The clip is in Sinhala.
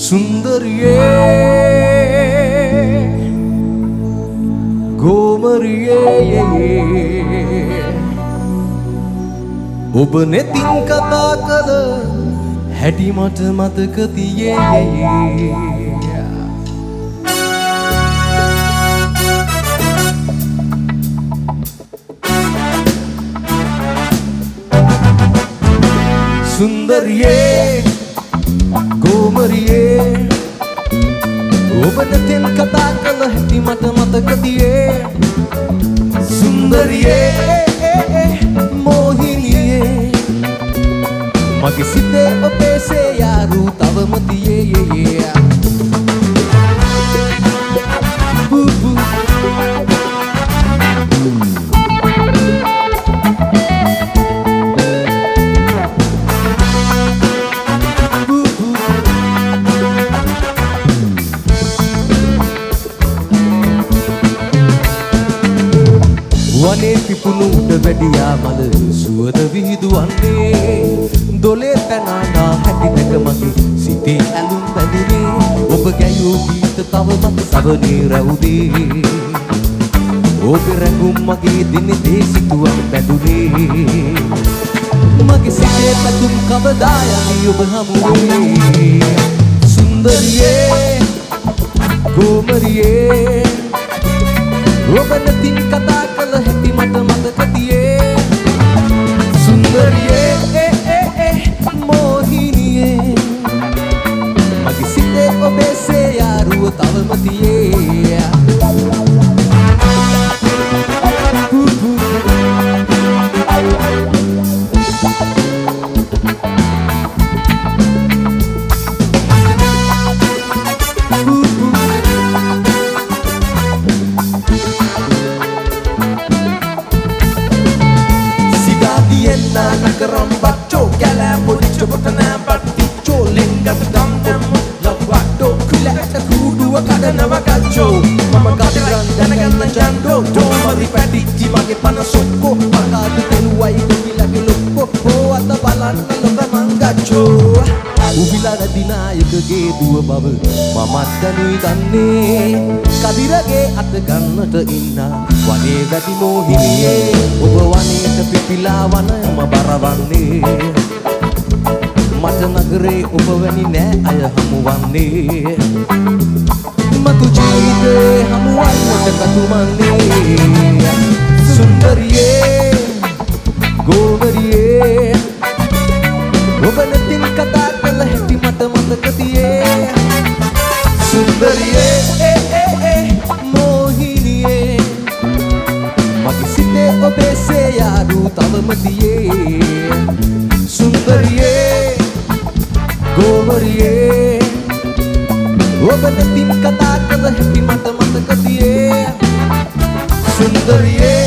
Sundariye Gomariye ඔබ නෙතින් කතා කළ හැටි මට මතක තියේ Sundariye Gomariye ඔබ නෙතින් කතා කළ හැටි මට මතක තියේ Sundariye Mage sitte obe se yaru tawama tiye boo boo Wane pipunu uda wediya mala suwada vihiduwanne Dole පැනනා හැටි දැක මගේ සිතේ ඇලුම් බැඳුනේ ඔබ ගැයූ ගීත තව මත සවනේ රැවුදේ ඔබ රැඟුම් මගේ දිනේ සිතුවම් බැඳුනේ මගේ සිතේ පැතුම් කවදා යනි ඔබ හමුවේ සුන්දරියේ ගෝමරියේ ඔබ නැතිව කතා කළ හැටි මට මතක තියේ සුන්දරියේ Mage sitte obe se yaruwa tawama tiye Sigadiyenna nakaram baccho kala policho botana batticho lengat dam dam lawatto kulata kuduwa kadanawa kaccho mama kadiran danaganna jando domari padicci mage pana sokko pakadu tenuwai gilage lokko ho ata balanna loka mangaccho උබිලන දිනායකගේ දුව බව මමත් දැනුයි දන්නේ කදිරගේ අත ගන්නට ඉන්න වනේ වැඩි මොහිනියේ ඔබ වනේට පිපිලා වනයම බරවන්නේ මට නගරේ ඔබ වැනි නෑ අය හමුවන්නේ මතු ජීවිතේ හමුවයි මට කතුමන්නේ සුන්දරියේ ගෝවරියේ ඔබ නැතිව කතා කළ හැටි මට මතක තියේ සුන්දරියේ මොහිනියේ මගේ සිතේ ඔබේ සේ යාරු තවම තියේ සුන්දරියේ ගෝවරියේ ඔබ නැතිව කතා කළ හැටි මට මතක තියේ සුන්දරියේ